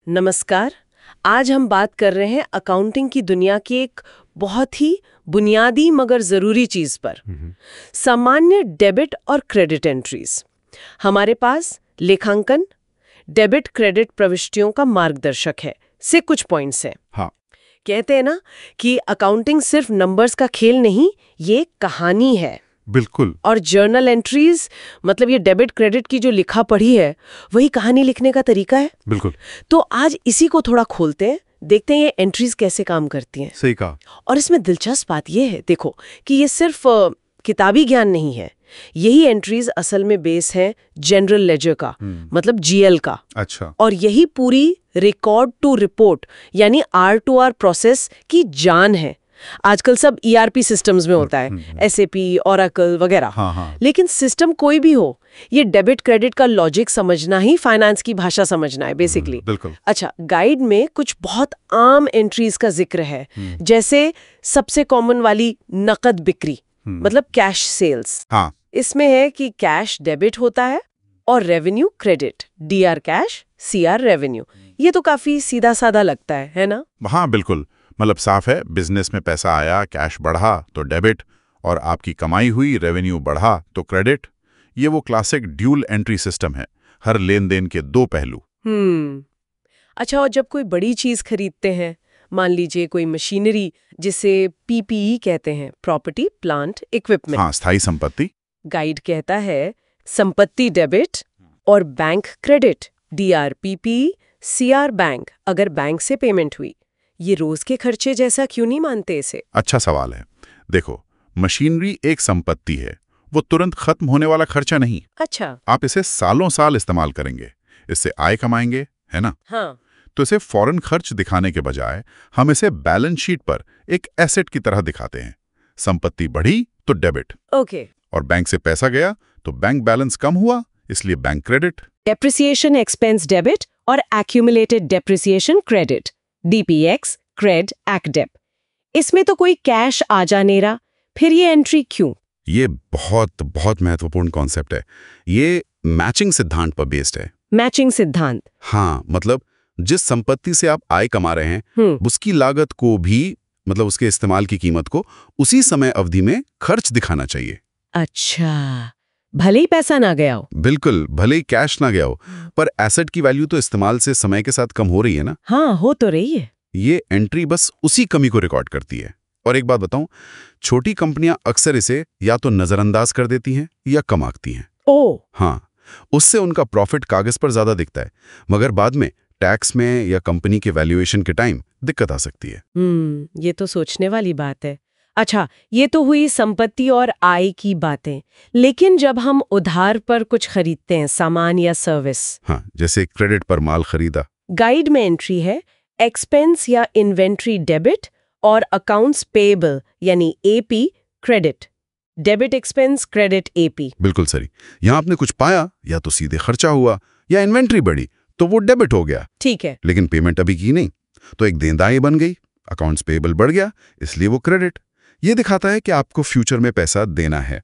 नमस्कार। आज हम बात कर रहे हैं अकाउंटिंग की दुनिया की एक बहुत ही बुनियादी मगर ज़रूरी चीज़ पर, सामान्य डेबिट और क्रेडिट एंट्रीज। हमारे पास लेखांकन डेबिट क्रेडिट प्रविष्टियों का मार्गदर्शक है से कुछ पॉइंट्स हैं। हाँ। कहते हैं ना कि अकाउंटिंग सिर्फ नंबर्स का खेल नहीं, ये एक कहानी है। बिल्कुल। और जर्नल एंट्रीज मतलब ये डेबिट क्रेडिट की जो लिखा पढ़ी है वही कहानी लिखने का तरीका है। बिल्कुल। तो आज इसी को थोड़ा खोलते हैं, देखते हैं ये एंट्रीज कैसे काम करती हैं। सही कहा। और इसमें दिलचस्प बात ये है, देखो कि ये सिर्फ किताबी ज्ञान नहीं है। यही एंट्रीज असल में बेस है जनरल लेजर का, मतलब जीएल का। अच्छा। और यही पूरी रिकॉर्ड टू रिपोर्ट यानी R2R प्रोसेस की जान है। आजकल सब ERP सिस्टम्स में होता है, SAP, Oracle वगैरह। हाँ। लेकिन सिस्टम कोई भी हो, ये डेबिट क्रेडिट का लॉजिक समझना ही फाइनेंस की भाषा समझना है बेसिकली। बिल्कुल। अच्छा, गाइड में कुछ बहुत आम एंट्रीज का जिक्र है, जैसे सबसे कॉमन वाली नकद बिक्री, मतलब कैश सेल्स। हाँ। इसमें है कि कैश डेबिट होता है और revenue credit, DR cash, CR revenue. ये तो काफी सीधा साधा लगता है ना? हाँ बिल्कुल, मतलब साफ है, बिजनेस में पैसा आया, कैश बढ़ा तो डेबिट, और आपकी कमाई हुई, रेवेन्यू बढ़ा तो क्रेडिट। ये वो क्लासिक ड्यूल एंट्री सिस्टम है, हर लेन देन के दो पहलू। अच्छा, और जब कोई बड़ी चीज खरीदते हैं, मान लीजिए कोई मशीनरी, जिसे PPE कहते हैं, प्रॉपर्टी प्लांट इक्विपमेंट। हाँ, स्थायी संपत्ति। गाइड कहता है संपत्ति डेबिट और bank credit, DR PPE, CR bank, अगर बैंक से पेमेंट हुई। ये रोज के खर्चे जैसा क्यों नहीं मानते इसे? अच्छा सवाल है। देखो, मशीनरी एक संपत्ति है, वो तुरंत खत्म होने वाला खर्चा नहीं। अच्छा। आप इसे सालों साल इस्तेमाल करेंगे, इससे आय कमाएंगे, है ना? हाँ। तो इसे फौरन खर्च दिखाने के बजाय हम इसे बैलेंस शीट पर एक एसेट की तरह दिखाते हैं। संपत्ति बढ़ी तो डेबिट, ओके। और बैंक से पैसा गया तो बैंक बैलेंस कम हुआ, इसलिए bank credit. Depreciation expense debit और accumulated depreciation credit, DPX, cred, acdep. इसमें तो कोई कैश आ जा नहीं रहा, फिर ये एंट्री क्यों? ये बहुत बहुत महत्वपूर्ण कॉन्सेप्ट है। ये मैचिंग सिद्धांत पर बेस्ड है। मैचिंग सिद्धांत? हाँ, मतलब जिस संपत्ति से आप आय कमा रहे हैं, उसकी लागत को भी, मतलब उसके इस्तेमाल की कीमत को, उसी समय अवधि में खर्च दिखाना चाहिए। अच्छा, भले ही पैसा ना गया हो। बिल्कुल, भले ही कैश ना गया हो, पर एसेट की वैल्यू तो इस्तेमाल से समय के साथ कम हो रही है ना? हाँ, हो तो रही है। ये एंट्री बस उसी कमी को रिकॉर्ड करती है। और एक बात बताऊं, छोटी कंपनियां अक्सर इसे या तो नजरअंदाज कर देती हैं या कम आंकती हैं। ओह। हाँ, उससे उनका प्रॉफिट कागज पर ज्यादा दिखता है, मगर बाद में टैक्स में या कंपनी के वैल्यूएशन के टाइम दिक्कत आ सकती है। ये तो सोचने वाली बात है। अच्छा, ये तो हुई संपत्ति और आय की बातें, लेकिन जब हम उधार पर कुछ खरीदते हैं, सामान या सर्विस। हाँ, जैसे क्रेडिट पर माल खरीदा। गाइड में एंट्री है एक्सपेंस या इन्वेंट्री डेबिट और अकाउंट्स पेएबल यानी AP credit. Debit expense, credit AP। बिल्कुल सही। यहाँ आपने कुछ पाया, या तो सीधे खर्चा हुआ, या इन्वेंट्री बढ़ी तो वो डेबिट हो गया। ठीक है। लेकिन पेमेंट अभी की नहीं, तो एक देनदारी बन गई, अकाउंट्स पेएबल बढ़ गया, इसलिए वो क्रेडिट। ये दिखाता है कि आपको फ्यूचर में पैसा देना है।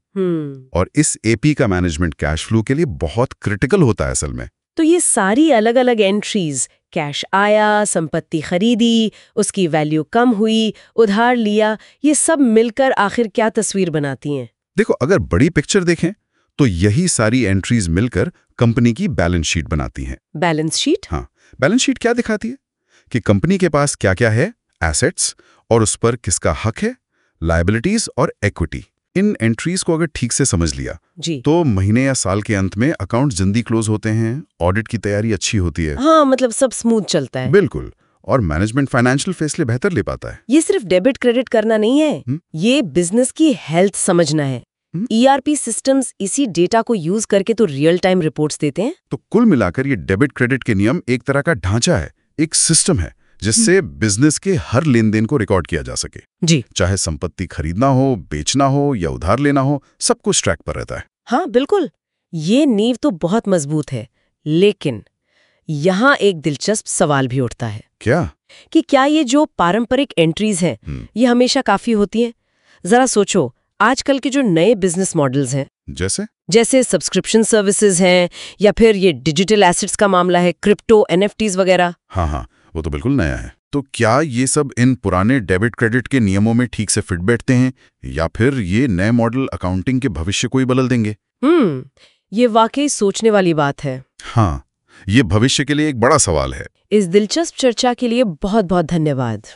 और इस AP का मैनेजमेंट कैश फ्लो के लिए बहुत क्रिटिकल होता है असल में। तो ये सारी अलग अलग एंट्रीज, कैश आया, संपत्ति खरीदी, उसकी वैल्यू कम हुई, उधार लिया, ये सब मिलकर आखिर क्या तस्वीर बनाती हैं? देखो, अगर बड़ी पिक्चर देखें तो यही सारी एंट्रीज मिलकर कंपनी की बैलेंस शीट बनाती हैं। Balance sheet? हाँ, बैलेंस शीट क्या दिखाती है कि कंपनी के पास क्या क्या है, एसेट्स, और उस पर किसका हक है, लायबिलिटीज और इक्विटी। इन एंट्रीज को अगर ठीक से समझ लिया जी, तो महीने या साल के अंत में अकाउंट जल्दी क्लोज होते हैं, ऑडिट की तैयारी अच्छी होती है। हाँ, मतलब सब स्मूथ चलता है। बिल्कुल, और मैनेजमेंट फाइनेंशियल फैसले बेहतर ले पाता है। ये सिर्फ डेबिट क्रेडिट करना नहीं है, ये बिजनेस की हेल्थ समझना है। ERP सिस्टम्स इसी डेटा को यूज करके तो रियल टाइम रिपोर्ट्स देते हैं। तो कुल मिलाकर ये डेबिट क्रेडिट के नियम एक तरह का ढांचा है, एक सिस्टम है, जिससे बिजनेस के हर लेन देन को रिकॉर्ड किया जा सके। जी, चाहे संपत्ति खरीदना हो, बेचना हो या उधार लेना हो, सब कुछ ट्रैक पर रहता है। हाँ बिल्कुल, ये नींव तो बहुत मजबूत है। लेकिन यहाँ एक दिलचस्प सवाल भी उठता है। क्या? कि क्या ये जो पारंपरिक एंट्रीज हैं, ये हमेशा काफी होती हैं? जरा सोचो, आजकल के जो नए बिजनेस मॉडल्स हैं, जैसे जैसे सब्सक्रिप्शन सर्विसेज हैं या फिर ये डिजिटल एसेट्स का मामला है, क्रिप्टो, एनएफटीज वगैरह। हाँ, वो तो बिल्कुल नया है। तो क्या ये सब इन पुराने डेबिट क्रेडिट के नियमों में ठीक से फिट बैठते हैं या फिर ये नए मॉडल अकाउंटिंग के भविष्य को ही बदल देंगे? ये वाकई सोचने वाली बात है। हाँ, ये भविष्य के लिए एक बड़ा सवाल है। इस दिलचस्प चर्चा के लिए बहुत बहुत धन्यवाद।